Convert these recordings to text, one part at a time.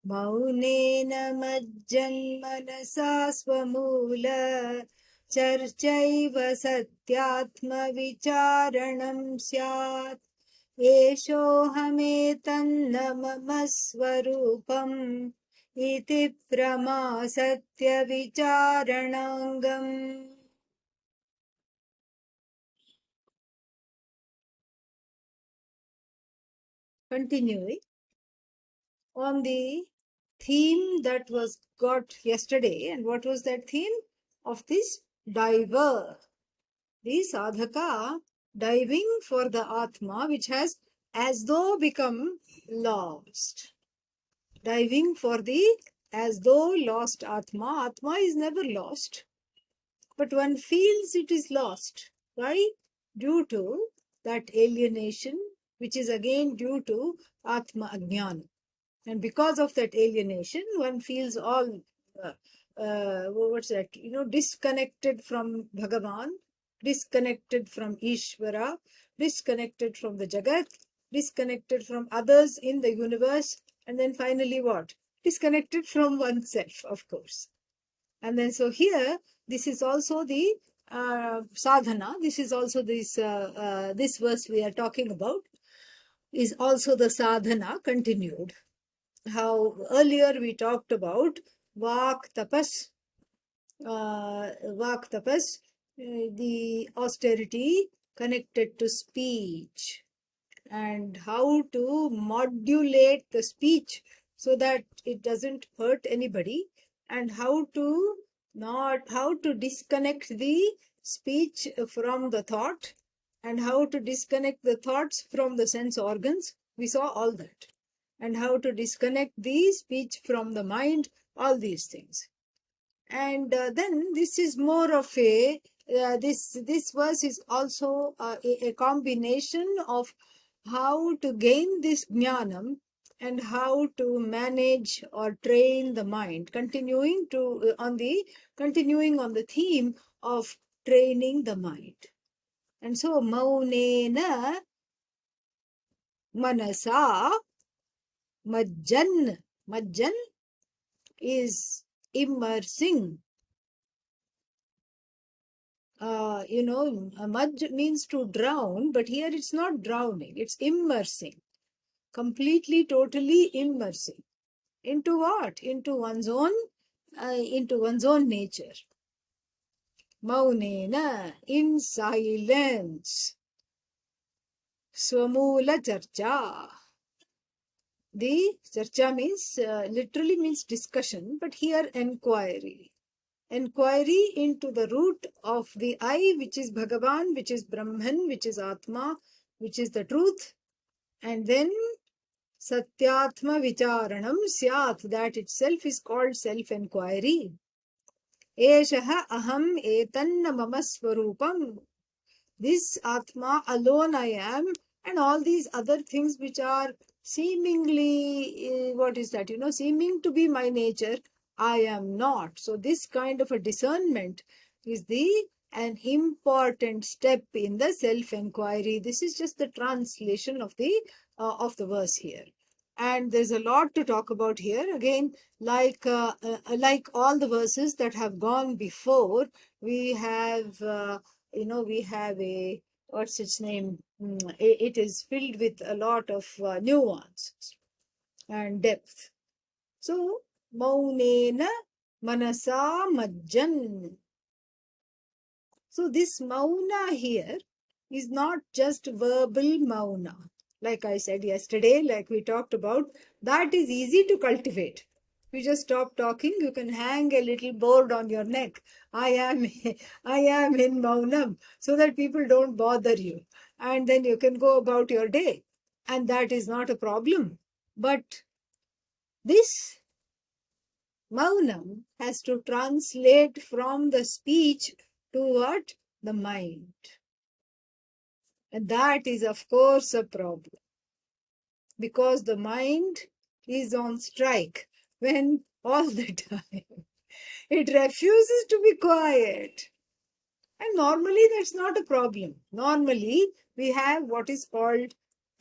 Maunena majjanmanasa swamula charchaiva satyatma vicharanam syat eshohametanna mama swarupam iti prama satya vicharanangam. Continuing on the theme that was got yesterday, and what was that theme of this diver? The sadhaka diving for the Atma which has as though become lost. Diving for the as though lost Atma. Atma is never lost, but one feels it is lost. Why? Due to that alienation, which is again due to Atma Ajnana. And because of that alienation, one feels all, what's that, disconnected from Bhagavan, disconnected from Ishvara, disconnected from the Jagat, disconnected from others in the universe, and then finally what? Disconnected from oneself, of course. And then so here, this is also the sadhana, this is also this verse we are talking about, is also the sadhana continued. How earlier we talked about Vak Tapas, the austerity connected to speech, and how to modulate the speech so that it doesn't hurt anybody, and how to disconnect the speech from the thought, and how to disconnect the thoughts from the sense organs. We saw all that. And how to disconnect the speech from the mind, all these things. And then this is more of a, this verse is also a combination of how to gain this jnanam and how to manage or train the mind, continuing on the theme of training the mind. And so maunena manasa majjan is immersing. Maj means to drown, but here it's not drowning, it's immersing. Completely, totally immersing. Into what? Into one's own nature. Maunena, in silence. Swamula charcha. The charcha means, literally means discussion, but here inquiry. Inquiry into the root of the I, which is Bhagavan, which is Brahman, which is Atma, which is the truth. And then Satyatma Vicharanam Syat, that itself is called self-inquiry. Eshaha aham etanna mama swarupam. This Atma alone I am, and all these other things which are seemingly, seeming to be my nature, I am not. So this kind of a discernment is an important step in the self-inquiry. This is just the translation of the verse here. And there's a lot to talk about here. Again, like all the verses that have gone before, we have we have a, what's its name? It is filled with a lot of nuances and depth. So, maunena manasa majjan. So, this mauna here is not just verbal mauna. Like I said yesterday, like we talked about, that is easy to cultivate. You just stop talking, you can hang a little board on your neck. I am in maunam, so that people don't bother you. And then you can go about your day. And that is not a problem. But this maunam has to translate from the speech to what? The mind. And that is, of course, a problem. Because the mind is on strike when all the time it refuses to be quiet. And normally that's not a problem. Normally we have what is called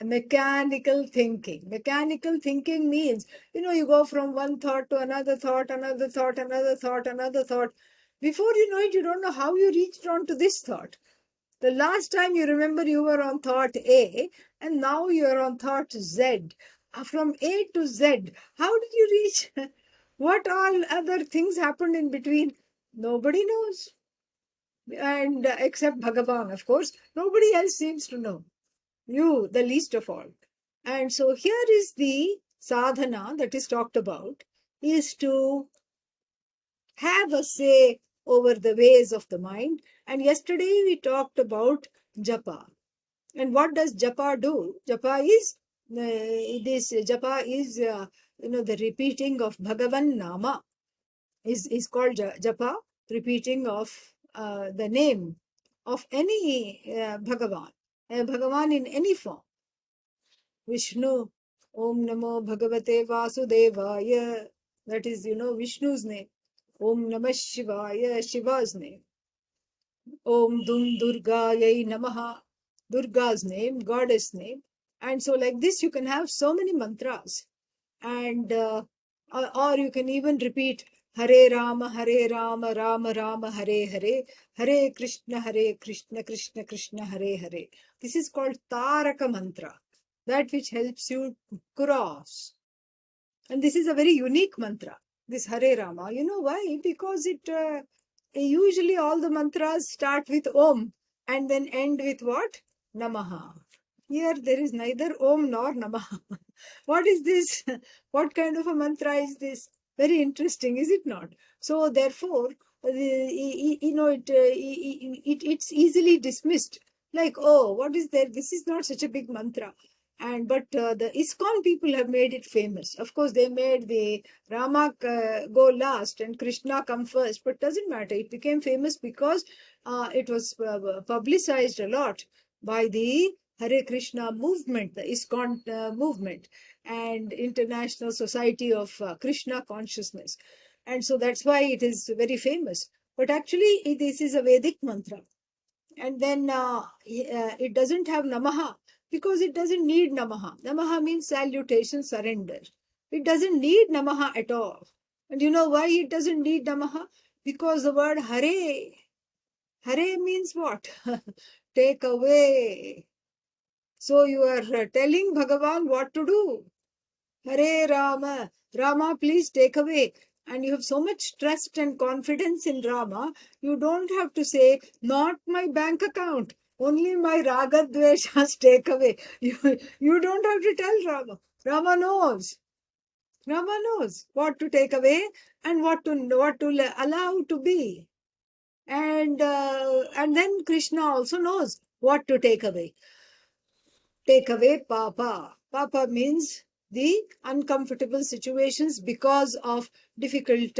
Mechanical thinking. Mechanical thinking means, you go from one thought to another thought, another thought, another thought, another thought. Before you know it, you don't know how you reached on to this thought. The last time you remember you were on thought A, and now you are on thought Z. From A to Z, how did you reach? What all other things happened in between? Nobody knows. And except Bhagavan, of course, nobody else seems to know. You, the least of all. And so here is the sadhana that is talked about, is to have a say over the ways of the mind. And yesterday we talked about japa. And what does japa do? Japa is the repeating of Bhagavan Nama is called japa, repeating of the name of any Bhagavan in any form. Vishnu, Om Namo Bhagavate Vasudevaya. That is, Vishnu's name. Om Namah Shivaya, Shiva's name. Om Dum Durgayai Namaha, Durga's name, goddess name. And so like this, you can have so many mantras. And or you can even repeat Hare Rama, Rama Rama, Hare Hare, Hare Krishna, Krishna Krishna, Hare Hare. This is called Taraka Mantra, that which helps you cross. And this is a very unique mantra, this Hare Rama. You know why? Because it usually all the mantras start with Om and then end with what? Namaha. Here there is neither Om nor Namaha. What is this? What kind of a mantra is this? Very interesting, is it not? So therefore, it's easily dismissed. Like, oh, what is there? This is not such a big mantra. But the ISKCON people have made it famous. Of course, they made the Rama go last and Krishna come first, but doesn't matter. It became famous because it was publicized a lot by the Hare Krishna movement, the ISKCON movement, and International Society of Krishna Consciousness. And so that's why it is very famous. But actually, this is a Vedic mantra. And then it doesn't have Namaha, because it doesn't need Namaha. Namaha means salutation, surrender. It doesn't need Namaha at all. And you know why it doesn't need Namaha? Because the word Hare, Hare means what? Take away. So you are telling Bhagavan what to do. Hare Rama, Rama, please take away. And you have so much trust and confidence in Rama, you don't have to say, not my bank account, only my raga dveshas take away. You don't have to tell Rama. Rama knows. Rama knows what to take away and what to allow to be. And then Krishna also knows what to take away. Take away papa. Papa means the uncomfortable situations because of difficult,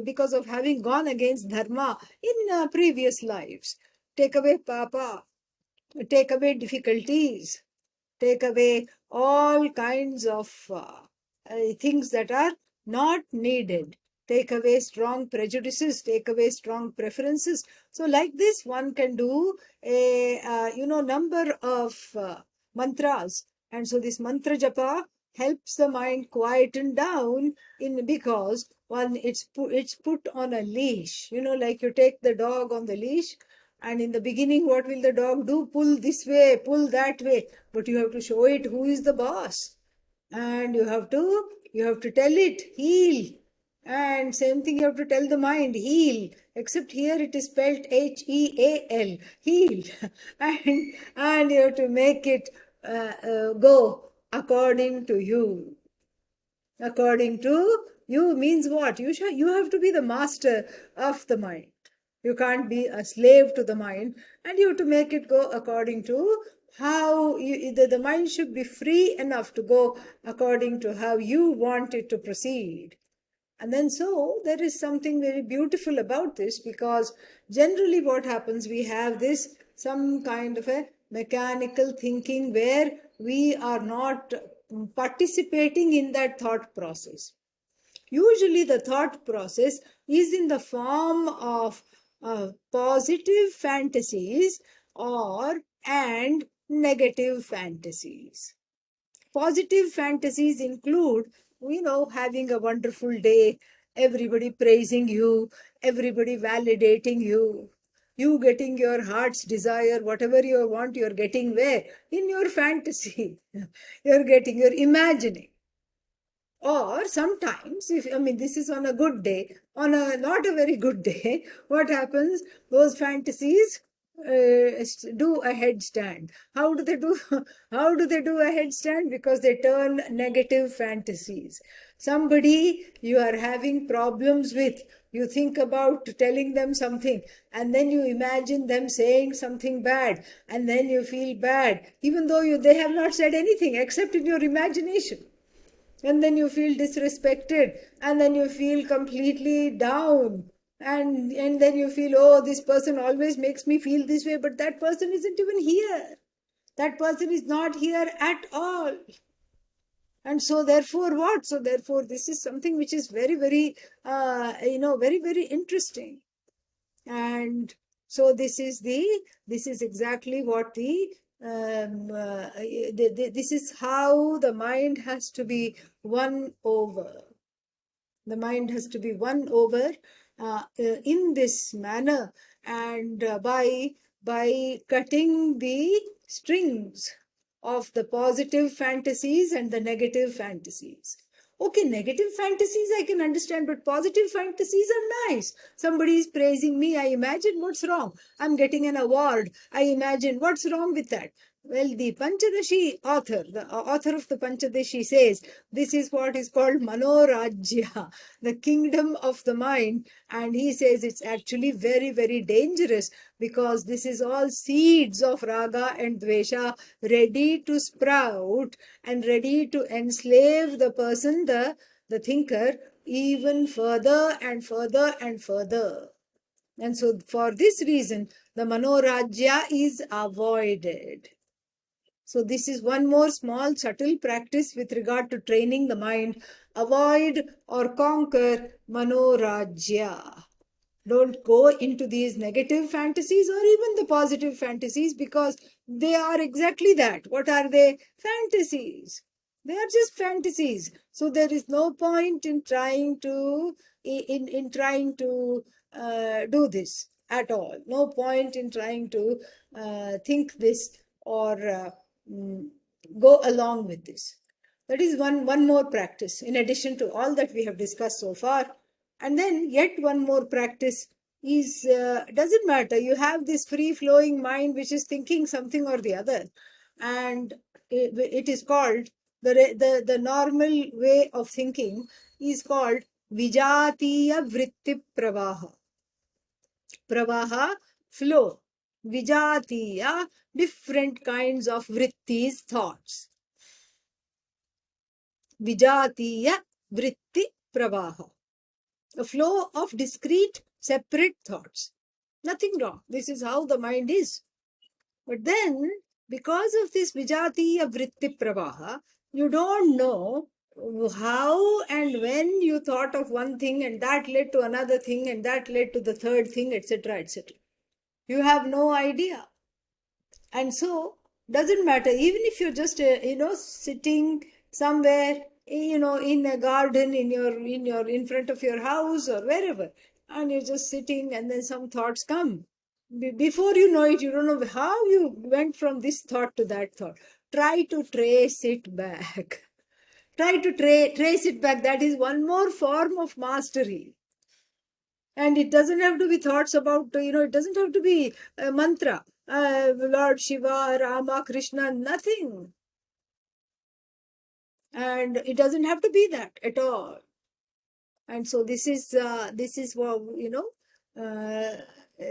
because of having gone against dharma in previous lives. Take away papa. Take away difficulties. Take away all kinds of things that are not needed. Take away strong prejudices, take away strong preferences. So like this, one can do a number of mantras. And so this mantra japa helps the mind quieten down because it's put on a leash. Like you take the dog on the leash, and in the beginning, what will the dog do? Pull this way, pull that way. But you have to show it who is the boss. And you have to tell it, heel. And same thing you have to tell the mind, heel. Except here it is spelled Heal, heel. And you have to make it go according to you. According to you means what? You have to be the master of the mind. You can't be a slave to the mind, and you have to make it go according to how the mind should be free enough to go according to how you want it to proceed. And then so there is something very beautiful about this, because generally what happens, we have this some kind of a mechanical thinking where we are not participating in that thought process. Usually the thought process is in the form of positive fantasies and negative fantasies. Positive fantasies include, having a wonderful day, everybody praising you, everybody validating you, you getting your heart's desire, whatever you want, you're getting where? In your fantasy. You're imagining. Or sometimes, if this is on a good day, on a not a very good day, what happens? Those fantasies do a headstand. How do they do? How do they do a headstand? Because they turn negative fantasies. Somebody you are having problems with, you think about telling them something, and then you imagine them saying something bad, and then you feel bad, even though they have not said anything except in your imagination. And then you feel disrespected, and then you feel completely down, and then you feel, oh, this person always makes me feel this way, but that person isn't even here. That person is not here at all. And so therefore what? So therefore this is something which is very, very very, very interesting. And so this is exactly what this is how the mind has to be won over. The mind has to be won over in this manner, and by cutting the strings of the positive fantasies and the negative fantasies. Okay, negative fantasies I can understand, but positive fantasies are nice. Somebody is praising me. I imagine what's wrong. I'm getting an award. I imagine what's wrong with that. Well, the Panchadashi author, the author of the Panchadashi says, this is what is called Manorajya, the kingdom of the mind. And he says it's actually very, very dangerous, because this is all seeds of raga and dvesha ready to sprout and ready to enslave the person, the thinker, even further and further and further. And so for this reason, the Manorajya is avoided. So this is one more small subtle practice with regard to training the mind. Avoid or conquer Manorajya. Don't go into these negative fantasies or even the positive fantasies, because they are exactly that. What are they? Fantasies. They are just fantasies. So there is no point in trying to do this at all. No point in trying to think this or go along with this. That is one more practice in addition to all that we have discussed so far. And then yet one more practice is, doesn't matter, you have this free-flowing mind which is thinking something or the other. And it is called, the normal way of thinking is called Vijatiya Vritti Pravaha. Pravaha, flow. Vijatiya, different kinds of vrittis, thoughts. Vijatiya Vritti Pravaha. A flow of discrete, separate thoughts. Nothing wrong. This is how the mind is. But then, because of this Vijatiya Vritti Pravaha, you don't know how and when you thought of one thing, and that led to another thing, and that led to the third thing, etc., etc. You have no idea. And so, doesn't matter, even if you're just, sitting somewhere, in a garden, in front of your house or wherever, and you're just sitting, and then some thoughts come. Before you know it, you don't know how you went from this thought to that thought. Try to trace it back. Try to trace it back. That is one more form of mastery. And it doesn't have to be thoughts about, it doesn't have to be a mantra. Lord Shiva, Rama, Krishna, nothing. And it doesn't have to be that at all. And so this is what,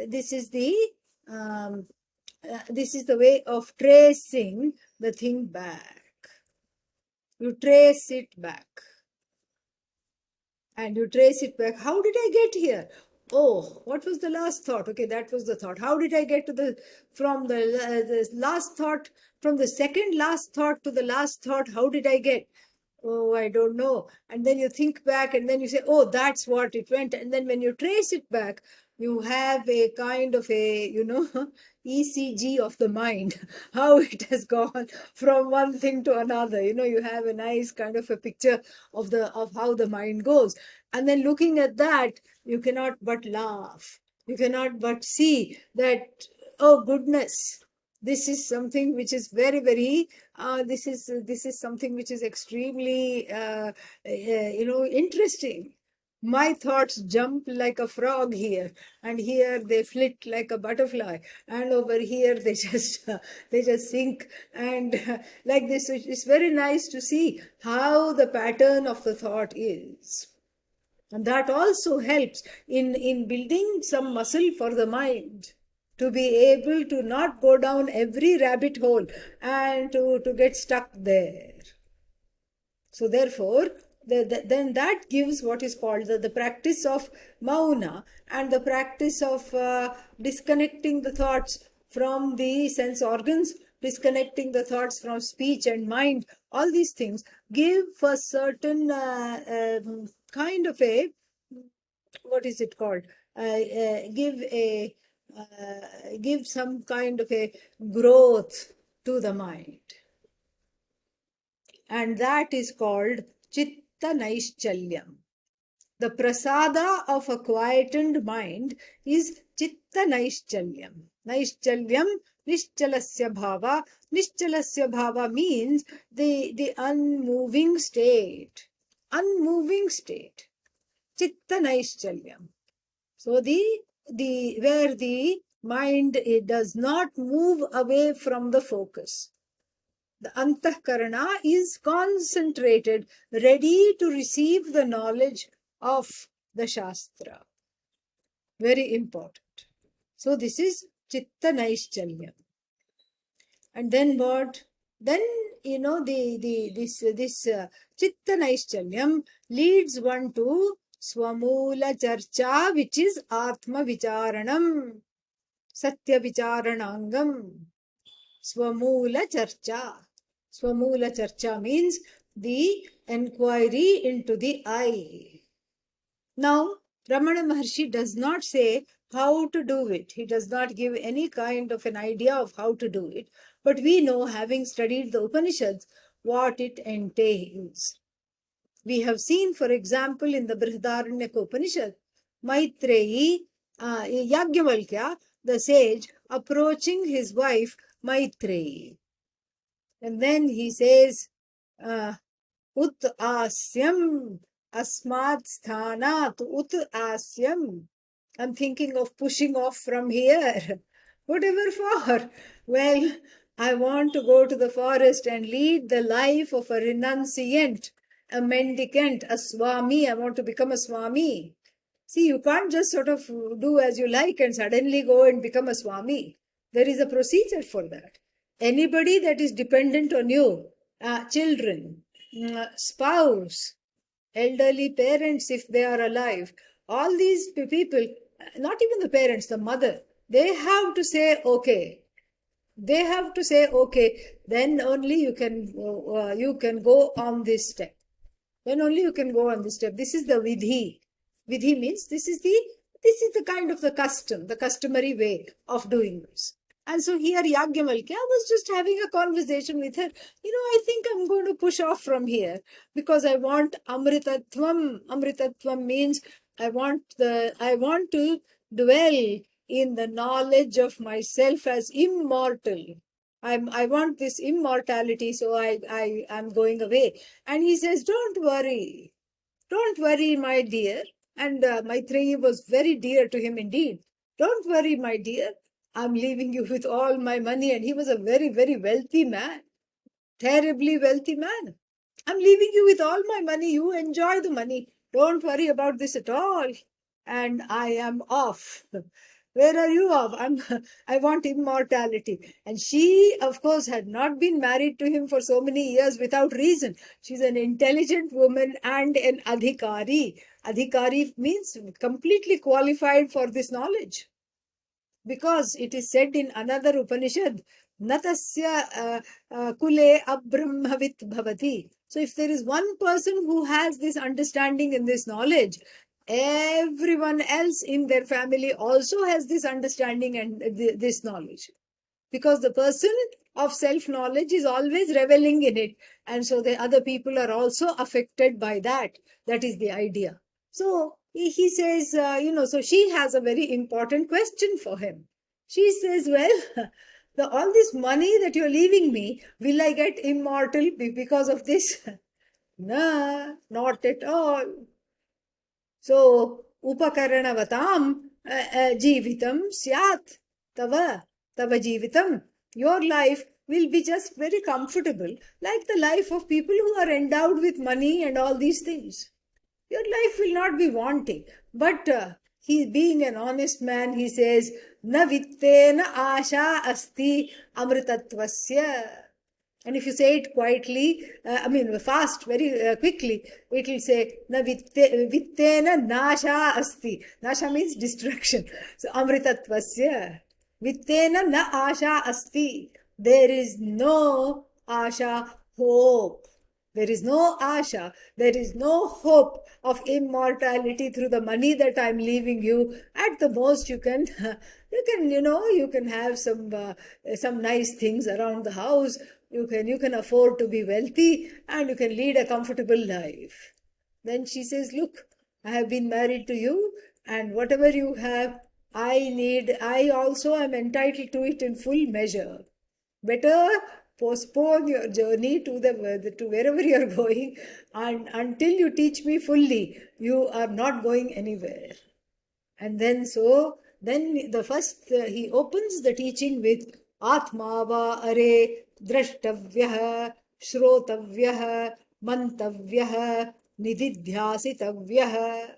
this is the way of tracing the thing back. You trace it back. And you trace it back. How did I get here? Oh, what was the last thought? Okay, that was the thought. How did I get from the last thought, from the second last thought to the last thought? How did I get? Oh, I don't know. And then you think back, and then you say, oh, that's what it went. And then when you trace it back, you have a kind of a, ECG of the mind, how it has gone from one thing to another. You have a nice kind of a picture of how the mind goes. And then looking at that, you cannot but laugh. You cannot but see that, oh goodness, this is something which is very, very, this is something which is extremely, interesting. My thoughts jump like a frog here, and here they flit like a butterfly, and over here they just they just sink, and like this. It's very nice to see how the pattern of the thought is, and that also helps in building some muscle for the mind, to be able to not go down every rabbit hole and to get stuck there. So therefore, then that gives what is called the practice of mauna, and the practice of disconnecting the thoughts from the sense organs, disconnecting the thoughts from speech and mind. All these things give a certain kind of a, what is it called? Give a give some kind of a growth to the mind. And that is called Chitta Naischalyam. The prasada of a quietened mind is Chitta Naischalyam. Naischalyam, Nishchalasya Bhava. Nishchalasya Bhava means the unmoving state. Unmoving state. Chitta Naischalyam. So where the mind, it does not move away from the focus. The antahkarana is concentrated, ready to receive the knowledge of the Shastra. Very important. So this is Chitta Naischalyam. And then what? Then, this Chitta Naischalyam leads one to Swamula Charcha, which is Atma Vicharanam, Satya Vicharanangam. Swamula Charcha. Swamula Charcha means the enquiry into the I. Now, Ramana Maharshi does not say how to do it. He does not give any kind of an idea of how to do it. But we know, having studied the Upanishads, what it entails. We have seen, for example, in the Brihadaranyaka Upanishad, Maitreyi, Yajnavalkya, the sage, approaching his wife Maitreyi. And then he says, Ut asyam asmat sthanat ut asyam. I'm thinking of pushing off from here. Whatever for? Well, I want to go to the forest and lead the life of a renunciant, a mendicant, a swami. I want to become a swami. See, you can't just sort of do as you like and suddenly go and become a swami. There is a procedure for that. Anybody that is dependent on you, children, spouse, elderly parents if they are alive, all these people, not even the parents, the mother, they have to say okay. They have to say okay, then only you can go on this step. Then only you can go on this step. This is the vidhi. Vidhi means this is the kind of the custom, the customary way of doing this. And so here Yajnavalkya was just having a conversation with her. I think I'm going to push off from here because I want Amritatvam. Amritatvam means I want to dwell in the knowledge of myself as immortal. I want this immortality, so I'm going away. And he says, don't worry, my dear. And Maitreyi was very dear to him indeed. Don't worry, my dear. I'm leaving you with all my money. And he was a very, very wealthy man. Terribly wealthy man. I'm leaving you with all my money. You enjoy the money. Don't worry about this at all. And I am off. Where are you off? I want immortality. And she, of course, had not been married to him for so many years without reason. She's an intelligent woman and an adhikari. Adhikari means completely qualified for this knowledge. Because it is said in another Upanishad, Natasya kule abrahmavit bhavati. So if there is one person who has this understanding and this knowledge, everyone else in their family also has this understanding and this knowledge. Because the person of self-knowledge is always reveling in it. And so the other people are also affected by that. That is the idea. So he says, so she has a very important question for him. She says, well, all this money that you're leaving me, will I get immortal because of this? No, not at all. So, upakaranavattam jivitam syat tava, tava jivitam. Your life will be just very comfortable, like the life of people who are endowed with money and all these things. Your life will not be wanting. But he, being an honest man, he says, na vittena asha asti amritatvasya. And if you say it quietly, fast, very quickly, it will say, na vittena nasha asti. Nasha means destruction. So, amritatvasya. Vittena na asha asti. There is no asha, hope. There is no asha, there is no hope of immortality through the money that I'm leaving you. At the most, you can have some nice things around the house. You can afford to be wealthy and you can lead a comfortable life. Then she says, look, I have been married to you, and whatever you have, I also am entitled to it in full measure. Better postpone your journey to wherever you are going, and until you teach me fully, you are not going anywhere. And then he opens the teaching with Atmava are drashtavyah shrotavyah mantavyah nididhyasitavyah.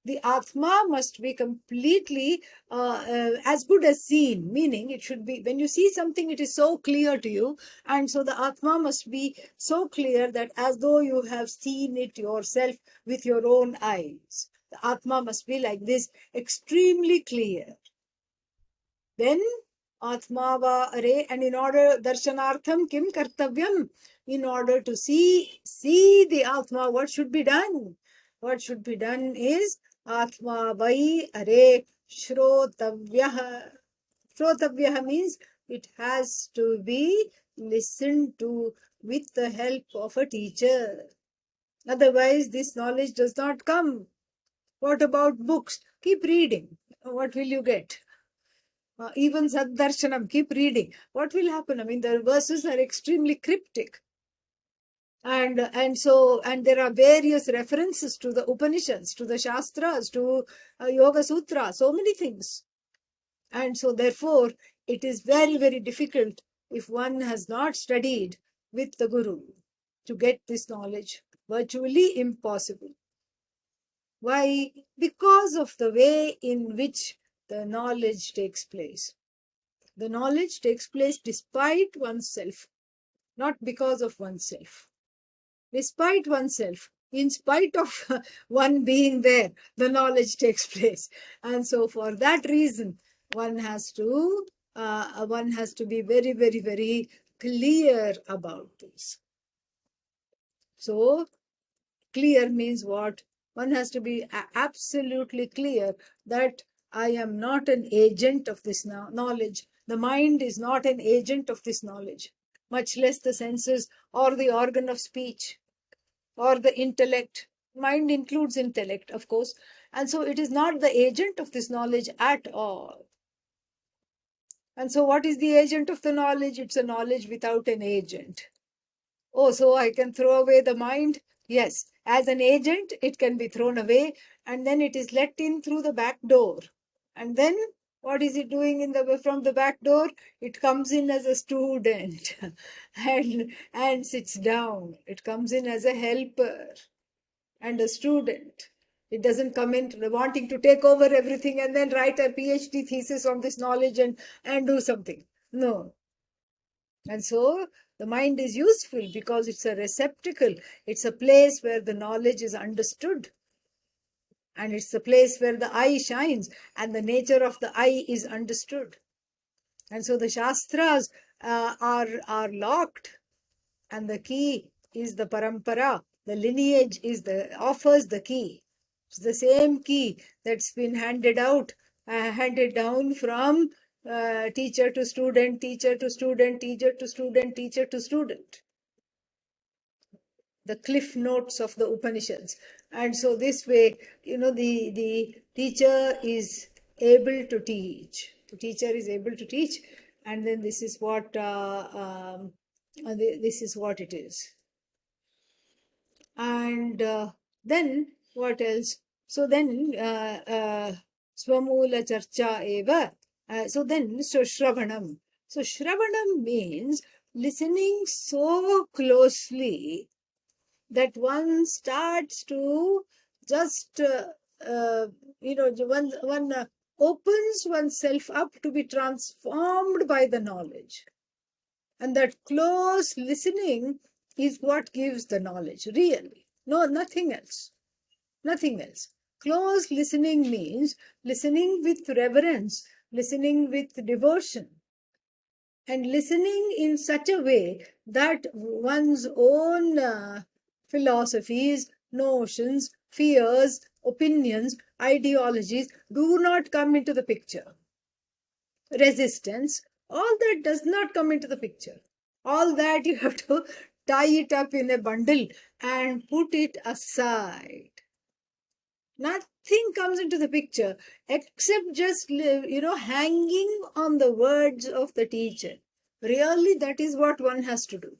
The Atma must be completely as good as seen, meaning it should be, when you see something, it is so clear to you. And so the Atma must be so clear that as though you have seen it yourself with your own eyes. The Atma must be like this, extremely clear. Then Atmava are, and in order, darshanartham kim kartavyam, in order to see the Atma, what should be done? What should be done is Atma vai are shrotavyah. Shrotavyah means it has to be listened to with the help of a teacher. Otherwise, this knowledge does not come. What about books? Keep reading. What will you get? Even Saddarshanam, keep reading. What will happen? The verses are extremely cryptic. And there are various references to the Upanishads, to the Shastras, to Yoga Sutra, so many things. And so therefore, it is very, very difficult if one has not studied with the Guru to get this knowledge. Virtually impossible. Why? Because of the way in which the knowledge takes place. The knowledge takes place despite oneself, not because of oneself. Despite oneself, in spite of one being there, the knowledge takes place. And so for that reason, one has to be very, very, very clear about this. So clear means what? One has to be absolutely clear that I am not an agent of this knowledge. The mind is not an agent of this knowledge, much less the senses or the organ of speech or the intellect. Mind includes intellect, of course. And so it is not the agent of this knowledge at all. And so what is the agent of the knowledge? It's a knowledge without an agent. Oh, so I can throw away the mind? Yes. As an agent, it can be thrown away, and then it is let in through the back door. And then what is it doing from the back door? It comes in as a student and sits down. It comes in as a helper and a student. It doesn't come in wanting to take over everything and then write a PhD thesis on this knowledge and do something. No. And so the mind is useful because it's a receptacle. It's a place where the knowledge is understood. And it's the place where the eye shines and the nature of the eye is understood. And so the Shastras are locked, and the key is the parampara. The lineage offers the key. It's the same key that's been handed down from teacher to student, teacher to student, teacher to student, teacher to student. The cliff notes of the Upanishads. And so this way, the teacher is able to teach. The teacher is able to teach, and then this is what it is. And then what else? So then Swamula Charcha Eva. So Shravanam. So Shravanam means listening so closely that one starts to just, one opens oneself up to be transformed by the knowledge. And that close listening is what gives the knowledge, really. No, nothing else. Nothing else. Close listening means listening with reverence, listening with devotion, and listening in such a way that one's own philosophies, notions, fears, opinions, ideologies do not come into the picture. Resistance, all that does not come into the picture. All that you have to tie it up in a bundle and put it aside. Nothing comes into the picture except just, hanging on the words of the teacher. Really, that is what one has to do.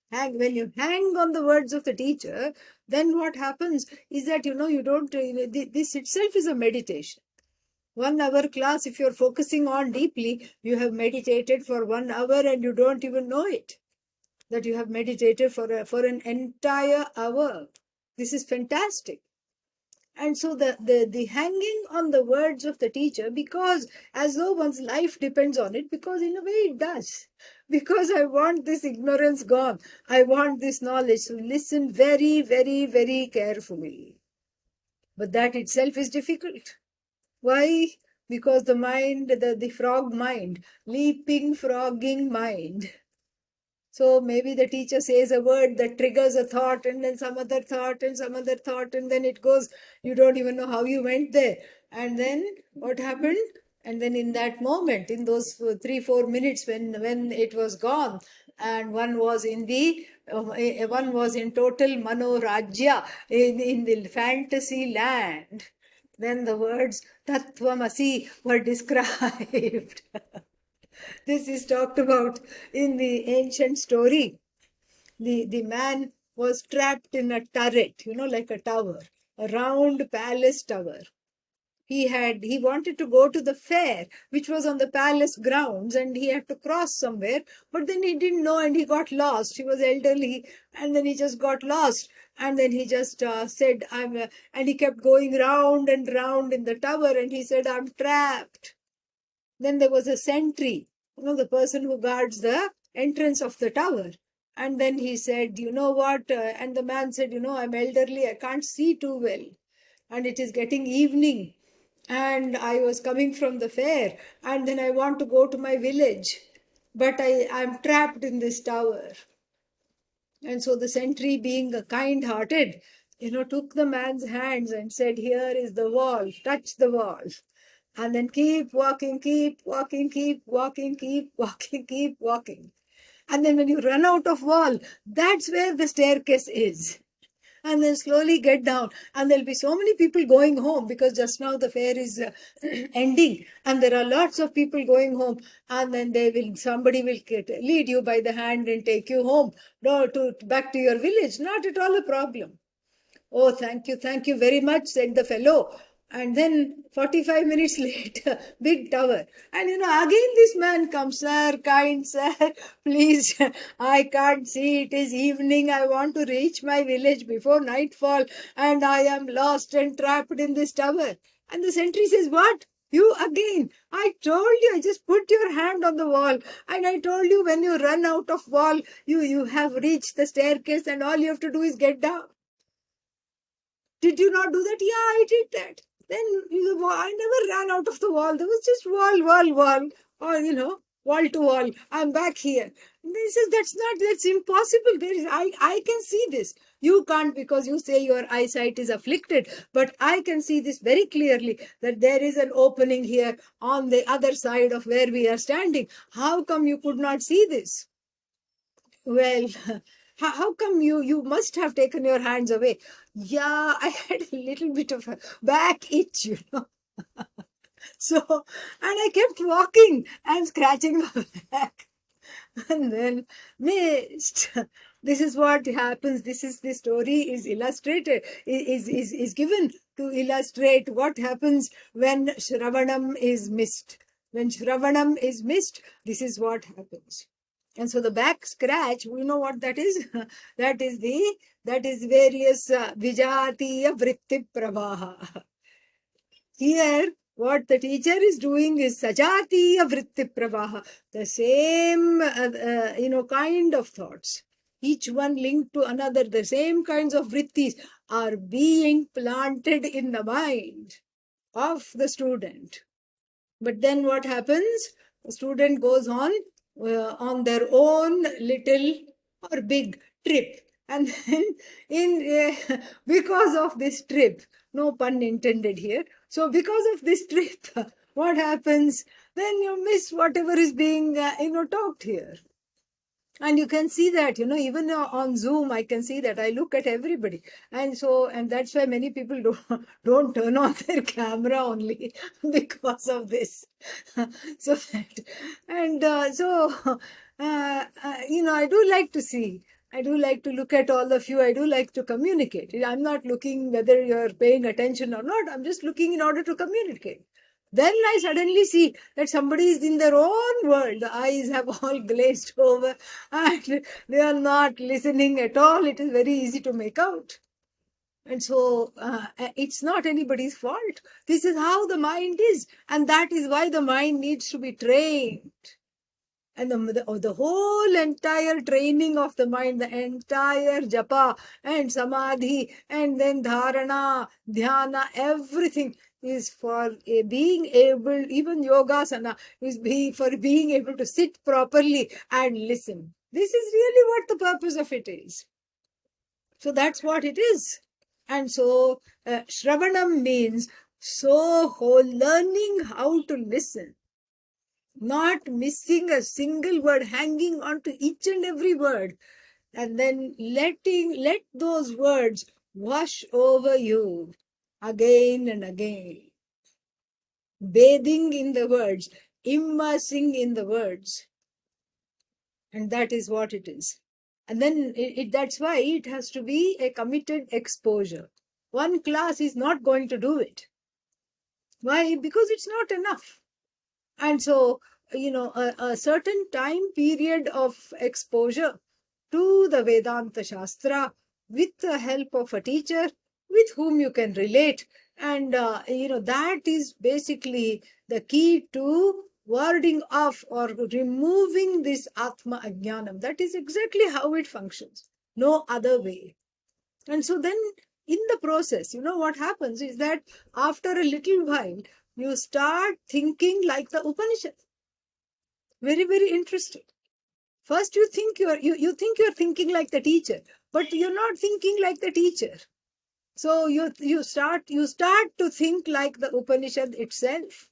When you hang on the words of the teacher, then what happens is that, you don't, this itself is a meditation. 1 hour class, if you're focusing on deeply, you have meditated for 1 hour and you don't even know it, that you have meditated for an entire hour. This is fantastic. And so the hanging on the words of the teacher, because as though one's life depends on it, because in a way it does. Because I want this ignorance gone. I want this knowledge. So listen very, very, very carefully. But that itself is difficult. Why? Because the mind, the frog mind, leaping, frogging mind. So maybe the teacher says a word that triggers a thought, and then some other thought, and some other thought, and then it goes, you don't even know how you went there. And then what happened? And then in that moment, in those 3-4 minutes when it was gone, and one was in total manorajya, in the fantasy land, then the words Tattvamasi were described. This is talked about in the ancient story. The man was trapped in a turret, like a tower, a round palace tower. He wanted to go to the fair, which was on the palace grounds, and he had to cross somewhere, but then he didn't know and he got lost. He was elderly, and then he just got lost. And then he just said, and he kept going round and round in the tower, and he said, I'm trapped. Then there was a sentry, the person who guards the entrance of the tower. And then he said, you know what? And the man said, I'm elderly, I can't see too well. And it is getting evening. And I was coming from the fair. And then I want to go to my village. But I'm trapped in this tower. And so the sentry, being kind-hearted, took the man's hands and said, here is the wall, touch the wall. And then keep walking, keep walking, keep walking, keep walking, keep walking. And then when you run out of wall, that's where the staircase is. And then slowly get down. And there'll be so many people going home, because just now the fair is ending. And there are lots of people going home. And then somebody will lead you by the hand and take you home, back to your village. Not at all a problem. Oh, thank you very much, said the fellow. And then 45 minutes later, big tower. And again this man comes, sir, kind sir, please, I can't see, it is evening, I want to reach my village before nightfall, and I am lost and trapped in this tower. And the sentry says, what? You again? I told you, I just put your hand on the wall, and I told you when you run out of wall, you have reached the staircase, and all you have to do is get down. Did you not do that? Yeah, I did that. Then I never ran out of the wall. There was just wall. Or, wall to wall. I'm back here. And he says, that's impossible. I can see this. You can't, because you say your eyesight is afflicted, but I can see this very clearly, that there is an opening here on the other side of where we are standing. How come you could not see this? Well, how come you must have taken your hands away? Yeah, I had a little bit of a back itch. So, and I kept walking and scratching my back. And then missed. This is what happens. The story is illustrated, is given to illustrate what happens when Shravanam is missed. When Shravanam is missed, this is what happens. And so the back scratch, we know what that is. that is various Vijatiya Vritti Pravaha. Here, what the teacher is doing is Sajatiya Vritti Pravaha, the same, kind of thoughts, each one linked to another, the same kinds of vrittis are being planted in the mind of the student. But then what happens? The student goes on their own little or big trip. And then because of this trip, no pun intended here. So because of this trip, what happens? Then you miss whatever is being, talked here. And you can see that, even on Zoom, I can see that. I look at everybody. And that's why many people don't turn on their camera only because of this. So that, and I do like to see. I do like to look at all of you. I do like to communicate. I'm not looking whether you're paying attention or not. I'm just looking in order to communicate. Then I suddenly see that somebody is in their own world. The eyes have all glazed over and they are not listening at all. It is very easy to make out. And so it's not anybody's fault. This is how the mind is. And that is why the mind needs to be trained. And the whole entire training of the mind, the entire japa and samadhi and then dharana, dhyana, everything is for being able, even yogasana is for being able to sit properly and listen. This is really what the purpose of it is. So that's what it is. And so Shravanam means learning how to listen. Not missing a single word, hanging on to each and every word, and then let those words wash over you again and again. Bathing in the words, immersing in the words. And that is what it is. And then that's why it has to be a committed exposure. One class is not going to do it. Why? Because it's not enough. And so, a certain time period of exposure to the Vedanta Shastra with the help of a teacher with whom you can relate. And, that is basically the key to warding off or removing this Atma Ajnanam. That is exactly how it functions. No other way. And so then in the process, what happens is that after a little while, you start thinking like the Upanishad. Very, very interesting. First, you think you're thinking like the teacher, but you're not thinking like the teacher. So you start to think like the Upanishad itself.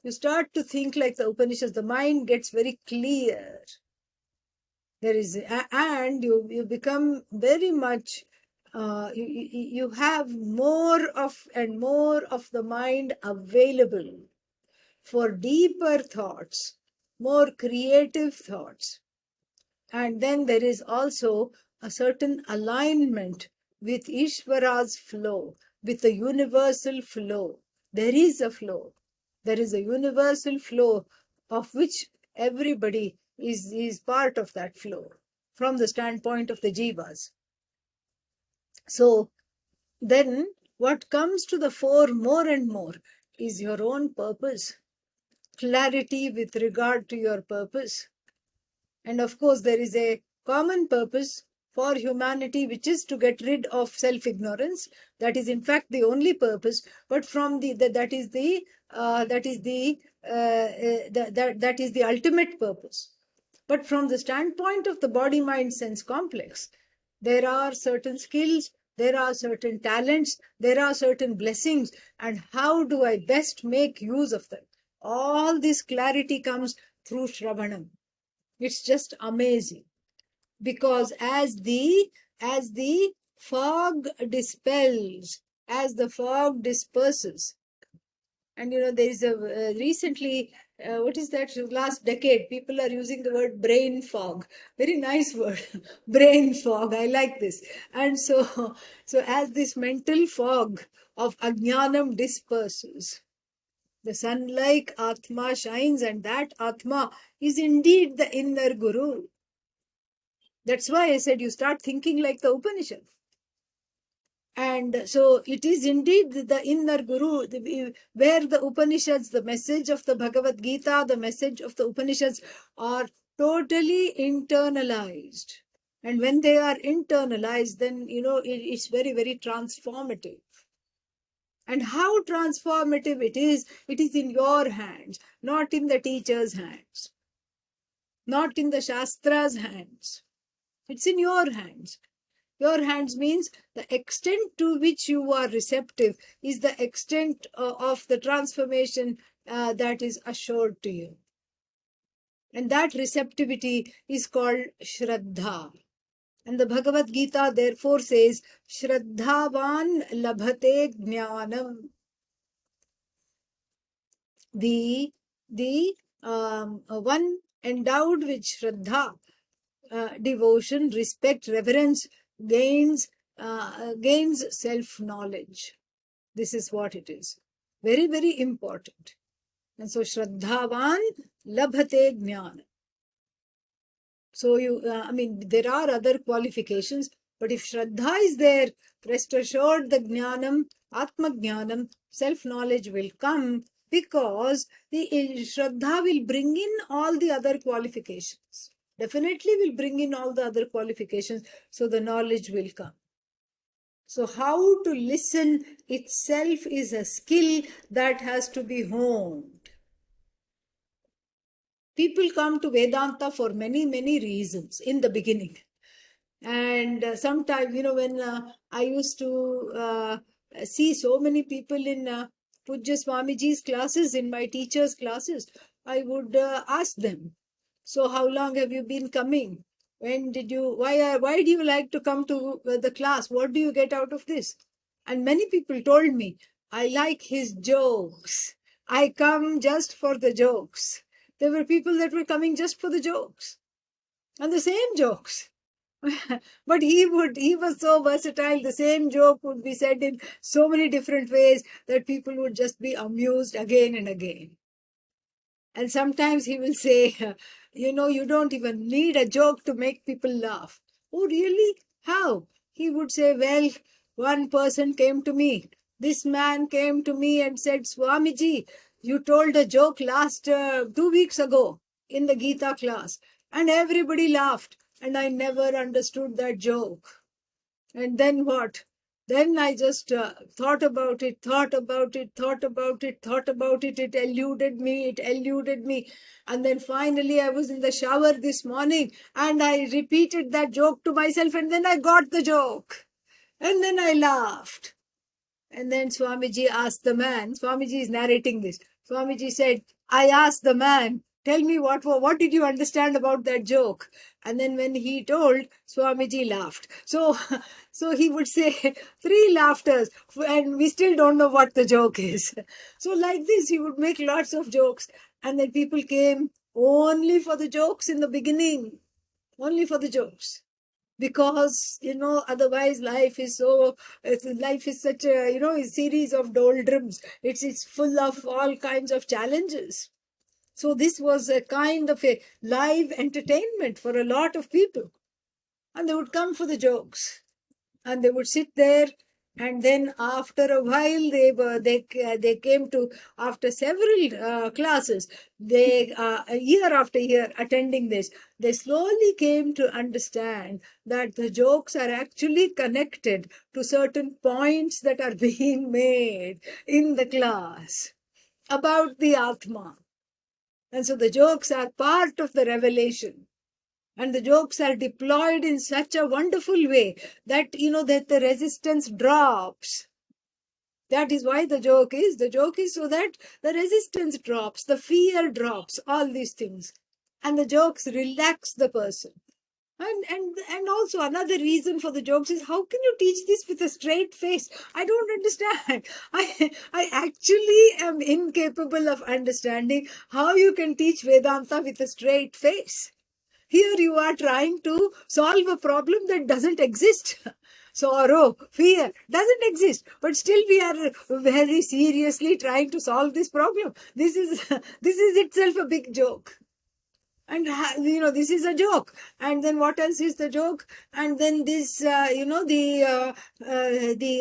You start to think like the Upanishad. The mind gets very clear. And you become very much. You have more of the mind available for deeper thoughts, more creative thoughts. And then there is also a certain alignment with Ishvara's flow, with the universal flow. There is a flow. There is a universal flow of which everybody is part of that flow from the standpoint of the jivas. So then what comes to the fore more and more is your own purpose, clarity with regard to your purpose. And of course, there is a common purpose for humanity, which is to get rid of self-ignorance. That is, in fact, the only purpose. But from that is the that is the ultimate purpose. But from the standpoint of the body, mind, sense complex, there are certain skills, there are certain talents, there are certain blessings, and how do I best make use of them? All this clarity comes through Shravanam. It's just amazing, because as the fog dispels, as the fog disperses, and there is a recently, what is that? Last decade, people are using the word brain fog. Very nice word, brain fog. I like this. And so as this mental fog of ajnanam disperses, the sun-like Atma shines, and that Atma is indeed the inner Guru. That's why I said you start thinking like the Upanishad. And so it is indeed the inner Guru, where the Upanishads, the message of the Bhagavad Gita, the message of the Upanishads are totally internalized. And when they are internalized, then, it's very, very transformative. And how transformative it is in your hands, not in the teacher's hands, not in the Shastra's hands. It's in your hands. Your hands means the extent to which you are receptive is the extent of the transformation that is assured to you. And that receptivity is called Shraddha. And the Bhagavad Gita therefore says, Shraddhavan labhate jnanam. The one endowed with Shraddha, devotion, respect, reverence, gains self-knowledge. This is what it is. Very, very important. And so Shraddhavan labhate jnana. So there are other qualifications, but if Shraddha is there, rest assured the jnanam, Atma jnanam, self-knowledge will come, because the Shraddha will bring in all the other qualifications. Definitely will bring in all the other qualifications, so the knowledge will come. So how to listen itself is a skill that has to be honed. People come to Vedanta for many, many reasons in the beginning. And sometimes, when I used to see so many people in Pujya Swamiji's classes, in my teacher's classes, I would ask them, so how long have you been coming? When did you, why do you like to come to the class? What do you get out of this? And many people told me, I like his jokes. I come just for the jokes. There were people that were coming just for the jokes. And the same jokes. But he was so versatile. The same joke would be said in so many different ways that people would just be amused again and again. And sometimes he will say, you don't even need a joke to make people laugh. Oh, really? How? He would say, well, one person came to me. This man came to me and said, Swamiji, you told a joke last 2 weeks ago in the Gita class, and everybody laughed, and I never understood that joke. And then what? Then I just thought about it. It eluded me. And then finally I was in the shower this morning and I repeated that joke to myself, and then I got the joke. And then I laughed. And then Swamiji asked the man, Swamiji is narrating this. Swamiji said, I asked the man, tell me what did you understand about that joke? And then when he told, Swamiji laughed. So he would say 3 laughters, and we still don't know what the joke is. So like this, he would make lots of jokes. And then people came only for the jokes in the beginning. Only for the jokes. Because, otherwise life is such a, a series of doldrums. It's full of all kinds of challenges. So this was a kind of a live entertainment for a lot of people. And they would come for the jokes. And they would sit there. And then after a while, they came to, after several classes, year after year attending this, they slowly came to understand that the jokes are actually connected to certain points that are being made in the class about the Atma. And so the jokes are part of the revelation. And the jokes are deployed in such a wonderful way that, that the resistance drops. That is why the joke is. The joke is so that the resistance drops, the fear drops, all these things. And the jokes relax the person. And also another reason for the jokes is, how can you teach this with a straight face? I don't understand. I actually am incapable of understanding how you can teach Vedanta with a straight face. Here you are trying to solve a problem that doesn't exist. Sorrow, fear doesn't exist, but still we are very seriously trying to solve this problem. This is this is itself a big joke. And this is a joke. And then what else is the joke? And then this the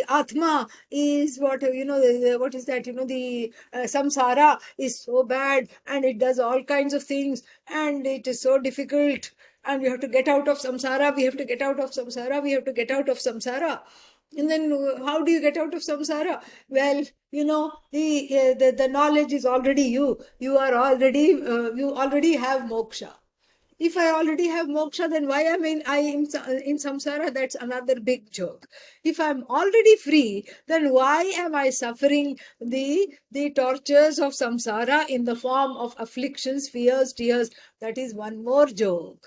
atma is what, what is that, the samsara is so bad, and it does all kinds of things, and it is so difficult, and we have to get out of samsara, we have to get out of samsara, we have to get out of samsara. And then how do you get out of samsara? Well, the knowledge is already you. You are already, you already have moksha. If I already have moksha, then why am I in samsara? That's another big joke. If I'm already free, then why am I suffering the tortures of samsara in the form of afflictions, fears, tears? That is one more joke.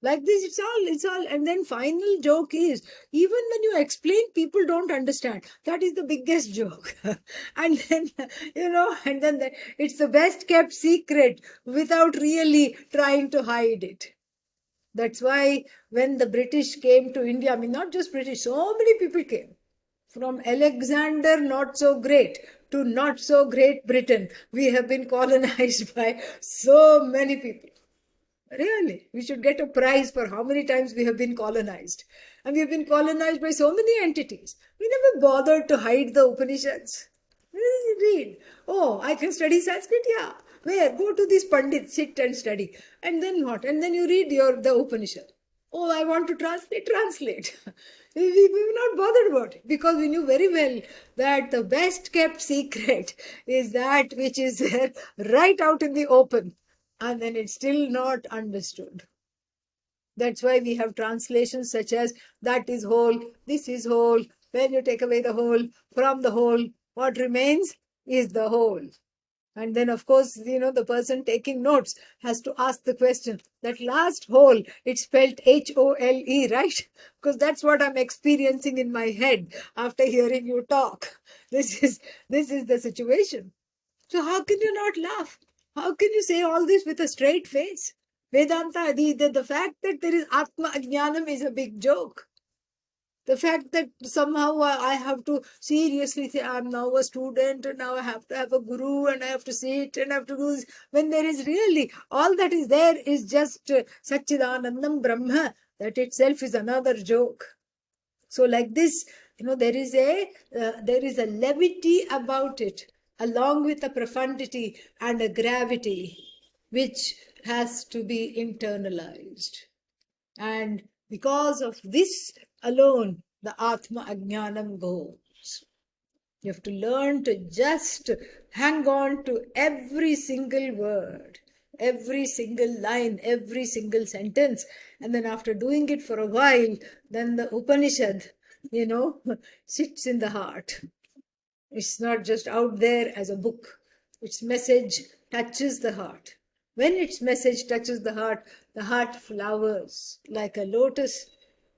Like this, it's all. And then final joke is, even when you explain, people don't understand. That is the biggest joke. And then, and then it's the best kept secret without really trying to hide it. That's why when the British came to India, I mean, not just British, so many people came. From Alexander, not so great, to not so great Britain. We have been colonized by so many people. Really, we should get a prize for how many times we have been colonized. And we have been colonized by so many entities. We never bothered to hide the Upanishads. Read. Oh, I can study Sanskrit? Yeah. Where? Go to this Pandit, sit and study. And then what? And then you read the Upanishad. Oh, I want to translate, translate. We were not bothered about it, because we knew very well that the best kept secret is that which is there right out in the open. And then it's still not understood. That's why we have translations such as, that is whole, this is whole. When you take away the whole, from the whole, what remains is the whole. And then, of course, the person taking notes has to ask the question, that last whole, it's spelled HOLE, right? Because that's what I'm experiencing in my head after hearing you talk. This is the situation. So how can you not laugh? How can you say all this with a straight face? Vedanta, the fact that there is Atma Ajnanam is a big joke. The fact that somehow I have to seriously say, I'm now a student, and now I have to have a guru, and I have to sit, and I have to do this, when there is really, all that is there is just Satchidanandam Brahma. That itself is another joke. So like this, there is a levity about it, along with a profundity and a gravity, which has to be internalized. And because of this alone, the Atma Ajnanam goes. You have to learn to just hang on to every single word, every single line, every single sentence. And then after doing it for a while, then the Upanishad, sits in the heart. It's not just out there as a book. Its message touches the heart. When its message touches the heart flowers like a lotus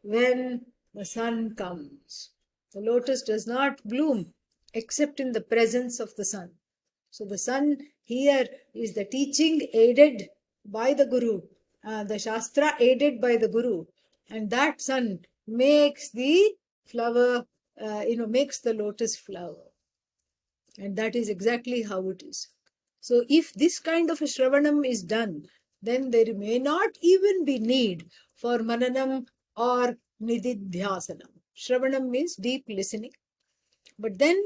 when the sun comes. The lotus does not bloom except in the presence of the sun. So the sun here is the teaching aided by the Guru, the Shastra aided by the Guru. And that sun makes the flower, makes the lotus flower. And that is exactly how it is. So if this kind of a Shravanam is done, then there may not even be need for Mananam or Nididhyasanam. Shravanam means deep listening. But then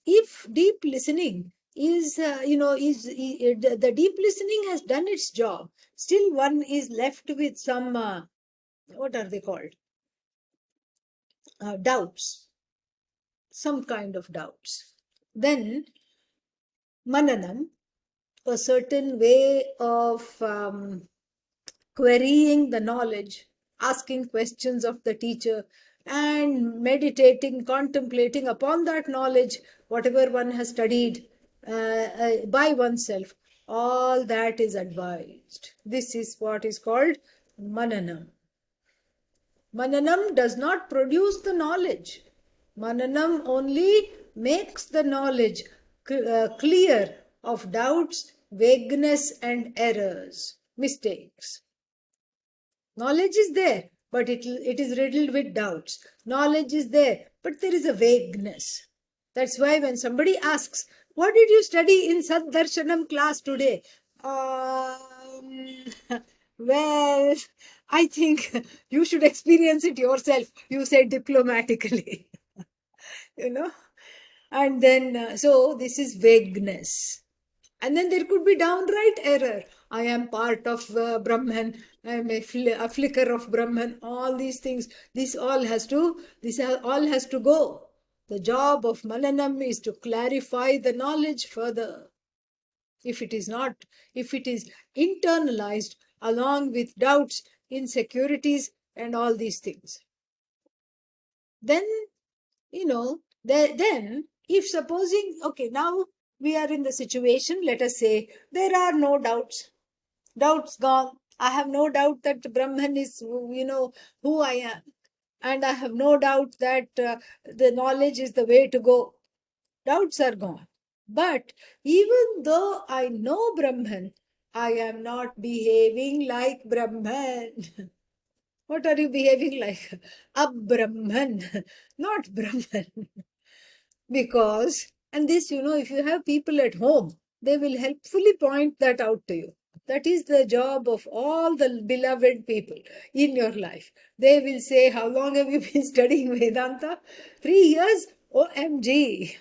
if deep listening is, the deep listening has done its job, still one is left with some, what are they called? Doubts. Some kind of doubts. Then Mananam, a certain way of querying the knowledge, asking questions of the teacher, and meditating, contemplating upon that knowledge, whatever one has studied by oneself. All that is advised. This is what is called mananam. Mananam does not produce the knowledge. Mananam only makes the knowledge clear of doubts, vagueness, and errors, mistakes. Knowledge is there, but it is riddled with doubts. Knowledge is there, but there is a vagueness. That's why when somebody asks, what did you study in Saddarshanam class today? Well, I think you should experience it yourself, you said diplomatically. you know. And then, so this is vagueness. And then there could be downright error. I am part of Brahman. I am a flicker of Brahman. All these things. This all has to go. The job of Mananam is to clarify the knowledge further. If it is not, if it is internalized along with doubts, insecurities, and all these things, then, then if supposing, okay, now we are in the situation, let us say, there are no doubts. Doubts gone. I have no doubt that Brahman is, who I am. And I have no doubt that the knowledge is the way to go. Doubts are gone. But even though I know Brahman, I am not behaving like Brahman. What are you behaving like? Brahman, not Brahman. Because, and this, if you have people at home, they will helpfully point that out to you. That is the job of all the beloved people in your life. They will say, how long have you been studying Vedanta? 3 years? OMG.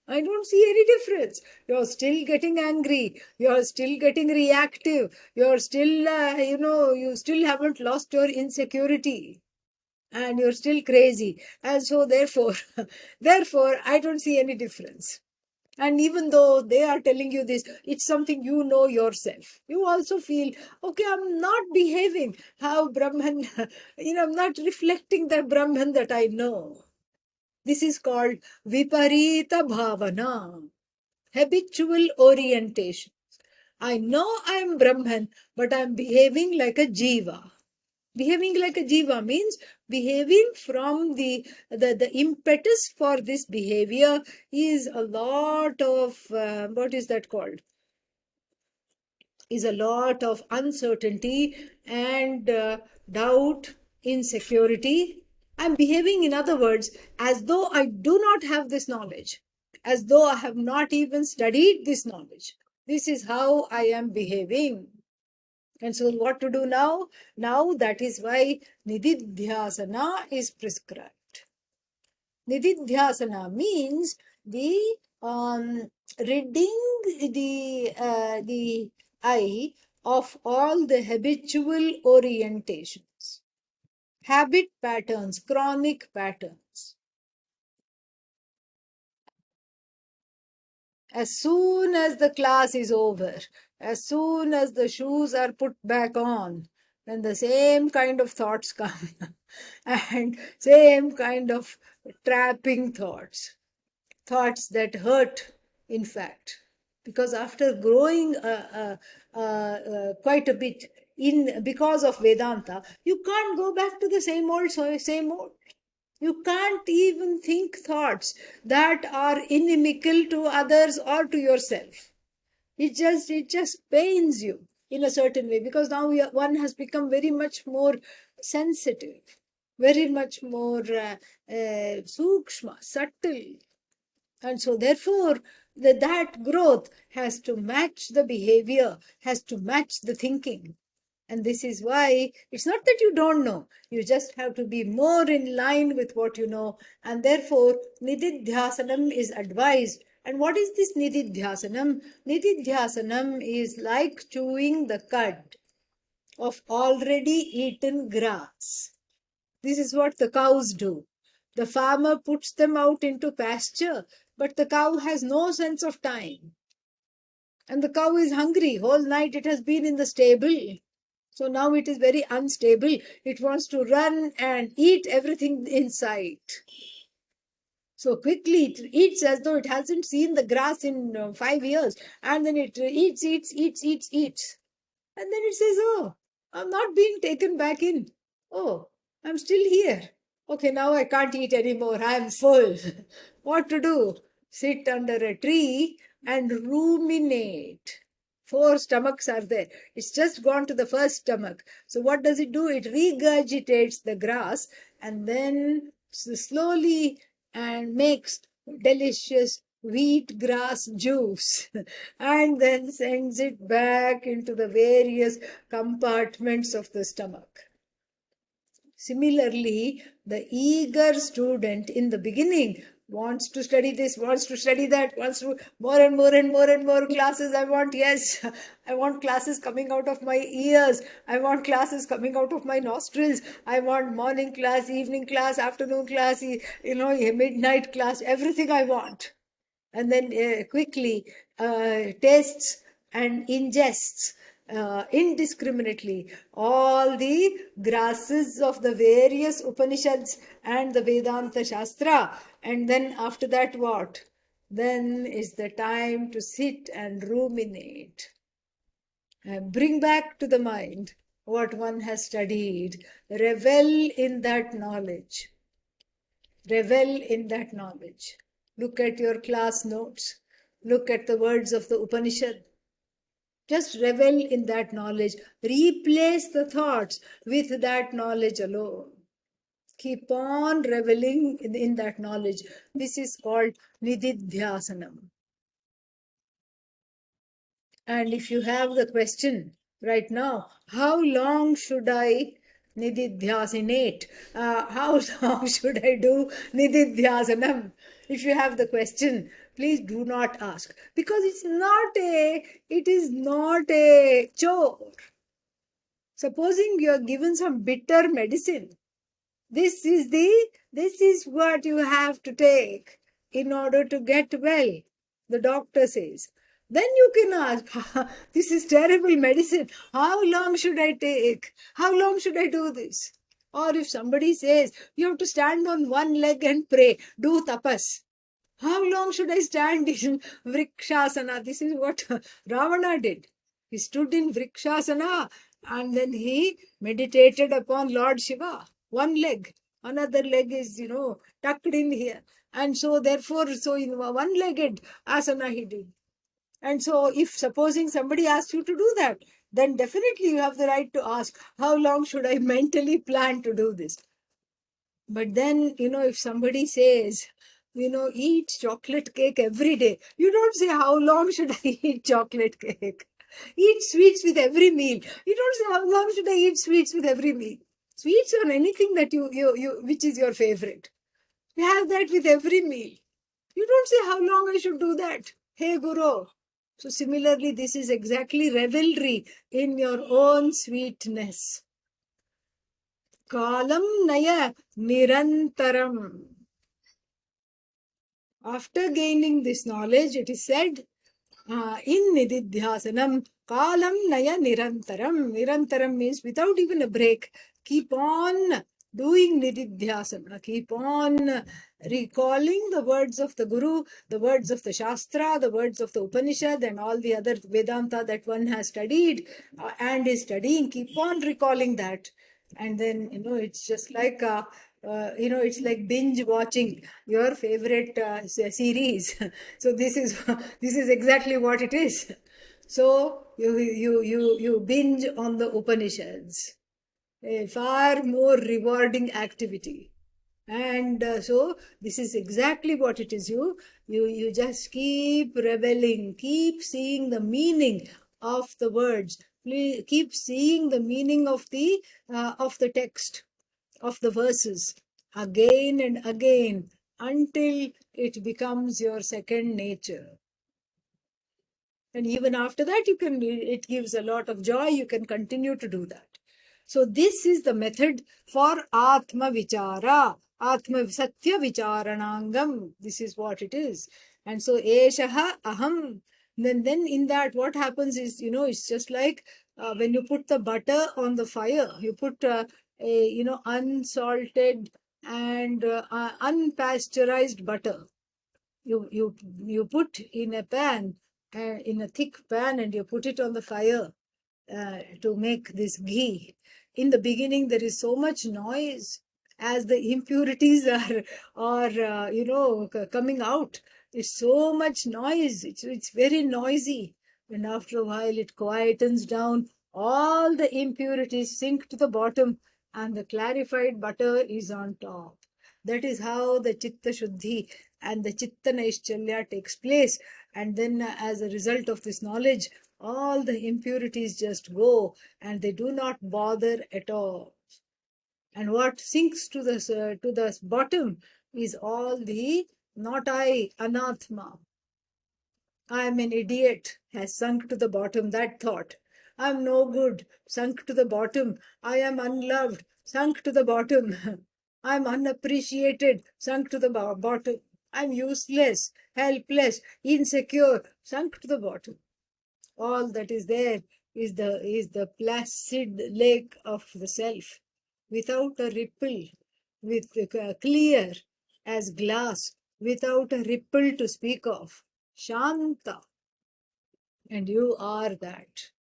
I don't see any difference. You're still getting angry. You're still getting reactive. You're still, you still haven't lost your insecurity. And you're still crazy. And so therefore, I don't see any difference. And even though they are telling you this, it's something you know yourself. You also feel, okay, I'm not behaving how Brahman, I'm not reflecting the Brahman that I know. This is called Viparita Bhavana, habitual orientation. I know I'm Brahman, but I'm behaving like a Jiva. Behaving like a jiva means behaving from the impetus for this behavior is a lot of, what is that called? Is a lot of uncertainty and doubt, insecurity. I'm behaving, in other words, as though I do not have this knowledge, as though I have not even studied this knowledge. This is how I am behaving. And so what to do now? Now that is why Nididhyasana is prescribed. Nididhyasana means the ridding the eye of all the habitual orientations, habit patterns, chronic patterns. As soon as the class is over, as soon as the shoes are put back on, then the same kind of thoughts come and same kind of trapping thoughts, thoughts that hurt, in fact. Because after growing quite a bit because of Vedanta, you can't go back to the same old. You can't even think thoughts that are inimical to others or to yourself. It just pains you in a certain way, because now one has become very much more sensitive, very much more sukshma, subtle. And so therefore, that growth has to match the behavior, has to match the thinking. And this is why it's not that you don't know. You just have to be more in line with what you know. And therefore, Nididhyasanam is advised. And what is this Nididhyasanam? Nididhyasanam is like chewing the cud of already eaten grass. This is what the cows do. The farmer puts them out into pasture, but the cow has no sense of time. And the cow is hungry. Whole night it has been in the stable. So now it is very unstable. It wants to run and eat everything in sight. So quickly it eats as though it hasn't seen the grass in 5 years. And then it eats. And then it says, oh, I'm not being taken back in. Oh, I'm still here. Okay, now I can't eat anymore. I'm full. What to do? Sit under a tree and ruminate. 4 stomachs are there. It's just gone to the first stomach. So what does it do? It regurgitates the grass and then slowly and makes delicious wheat grass juice and then sends it back into the various compartments of the stomach. Similarly, the eager student in the beginning wants to study this, wants to study that, wants to more and more classes. I want classes coming out of my ears. I want classes coming out of my nostrils. I want morning class, evening class, afternoon class, midnight class, everything I want. And then quickly tastes and ingests indiscriminately all the grasses of the various Upanishads and the Vedanta Shastra. And then after that, what? Then is the time to sit and ruminate. Bring back to the mind what one has studied. Revel in that knowledge. Revel in that knowledge. Look at your class notes. Look at the words of the Upanishad. Just revel in that knowledge. Replace the thoughts with that knowledge alone. Keep on reveling in that knowledge. This is called Nididhyasanam. And if you have the question right now, how long should I nididhyasinate? How long should I do nididhyasanam? If you have the question, please do not ask, because it is not a chore. Supposing you are given some bitter medicine, this is what you have to take in order to get well, the doctor says. Then you can ask, this is terrible medicine. How long should I take? How long should I do this? Or if somebody says, you have to stand on one leg and pray, do tapas. How long should I stand in Vrikshasana? This is what Ravana did. He stood in Vrikshasana and then he meditated upon Lord Shiva. One leg. Another leg is, tucked in here. And so therefore, in one-legged asana he did. And so if supposing somebody asks you to do that, then definitely you have the right to ask, how long should I mentally plan to do this? But then, if somebody says, eat chocolate cake every day, you don't say, how long should I eat chocolate cake? Eat sweets with every meal. You don't say, how long should I eat sweets with every meal? Sweets or anything that which is your favorite. You have that with every meal. You don't say, how long I should do that. Hey, Guru. So similarly, this is exactly revelry in your own sweetness. Kalam naya nirantaram. After gaining this knowledge, it is said in Nididhyasanam, Kalam naya nirantaram. Nirantaram means without even a break. Keep on doing Nididhyasana. Keep on recalling the words of the Guru, the words of the Shastra, the words of the Upanishad and all the other Vedanta that one has studied and is studying. Keep on recalling that. And then, it's just like, it's like binge watching your favorite series. So this is exactly what it is. So you binge on the Upanishads. A far more rewarding activity. And so this is exactly what it is. You just keep reveling, keep seeing the meaning of the words. Please keep seeing the meaning of the text, of the verses, again and again, until it becomes your second nature. And even after that, it gives a lot of joy. You can continue to do that. So this is the method for Atma Vichara, Atma Satya Vicharanangam. This is what it is. And so, Eshaha Aham Then in that, what happens is, it's just like when you put the butter on the fire, you put unsalted and unpasteurized butter. You put in a pan, in a thick pan, and you put it on the fire to make this ghee. In the beginning, there is so much noise as the impurities are coming out. It's so much noise. It's very noisy. And after a while, it quietens down. All the impurities sink to the bottom, and the clarified butter is on top. That is how the Chitta Shuddhi and the Chitta Naishchalya takes place. And then, as a result of this knowledge, all the impurities just go and they do not bother at all. And what sinks to the bottom is all the not I, anatma. I am an idiot, has sunk to the bottom, that thought. I am no good, sunk to the bottom. I am unloved, sunk to the bottom. I am unappreciated, sunk to the bottom. I am useless, helpless, insecure, sunk to the bottom. All that is there is the placid lake of the self, without a ripple, with clear as glass, without a ripple to speak of. Shanta. And you are that.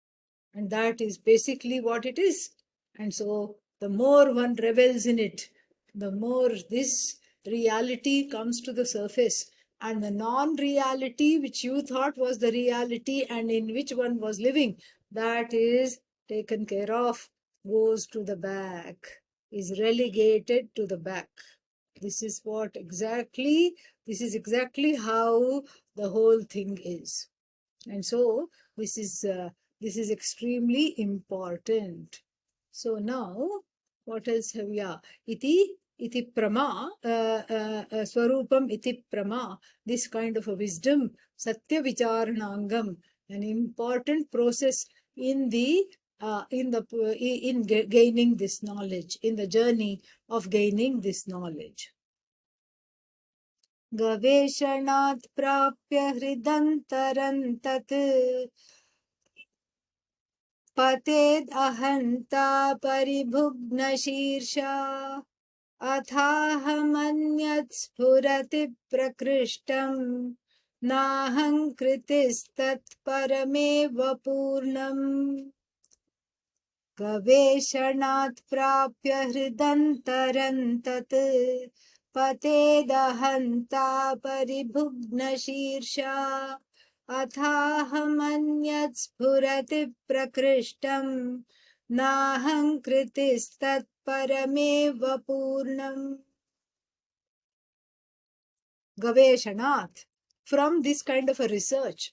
And that is basically what it is. And so the more one revels in it, the more this reality comes to the surface. And the non-reality which you thought was the reality and in which one was living, that is taken care of, goes to the back, is relegated to the back. This is exactly how the whole thing is. And so this is extremely important. So now, what else have we? Iti prama, swarupam iti prama, this kind of a wisdom, satya vicharanangam, an important process in gaining this knowledge, in the journey of gaining this knowledge. गवेषणात् प्राप्य हृदन्तरं तत् पतेदहन्ता परिभुग्नशीर्षा अथाहमन्यत् स्फुरति प्रकृष्टम् नाहङ्कृतिस्तत्परमेव पूर्णम् गवेषणात् प्राप्य हृदन्तरं तत् पतेदहन्ता परिभुग्नशीर्षा अथाहमन्यत् स्फुरति प्रकृष्टम् नाहङ्कृतिस्तत्परमेव पूर्णम्. Gaveshanat, from this kind of a research,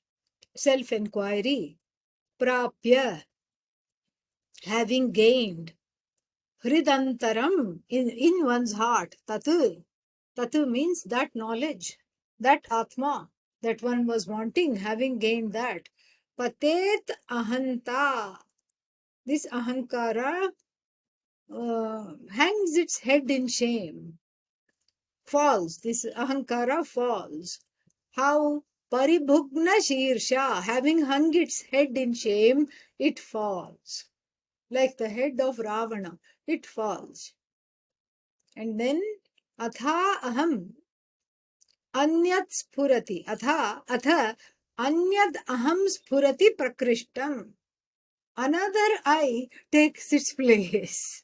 self-inquiry, prapya, having gained, hridantaram, in one's heart, tatu. Tatu means that knowledge, that atma, that one was wanting, having gained that. Patet ahanta, this ahankara hangs its head in shame, falls, this ahankara falls. How? Paribhugna shirsha, having hung its head in shame, it falls. Like the head of Ravana, it falls. And then, atha aham, anyat spurati, atha, anyad aham spurati prakrishtam. Another I takes its place.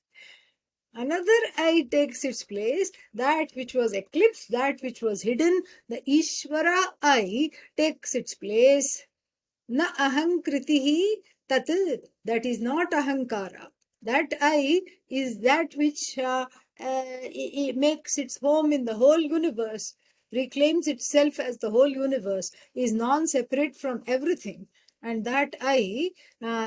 Another I takes its place, that which was eclipsed, that which was hidden, the Ishvara I takes its place. Na ahankritihi tat, that is not ahankara. That I is that which it makes its home in the whole universe, reclaims itself as the whole universe, is non-separate from everything. And that I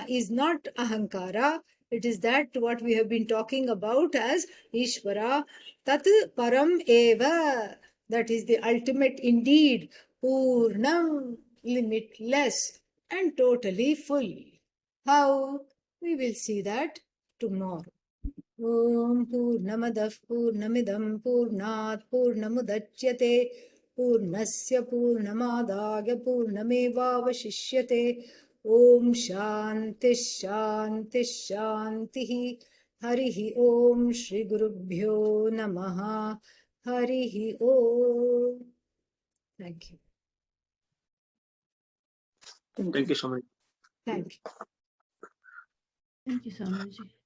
is not ahankara. It is that what we have been talking about as Ishvara. Tat param eva. That is the ultimate indeed. Purnam, limitless and totally full. How? We will see that tomorrow. Om Purnamadah Purnamidam Purnat Purnamudachyate पूर्णस्य पूर्णमादाय पूर्णमेवावशिष्यते। ॐ शान्तिः शान्तिः शान्तिः। हरिः ॐ श्रीगुरुभ्यो नमः। हरिः ॐ। Thank you. Thank you so much. Thank you. Thank you, Swamiji.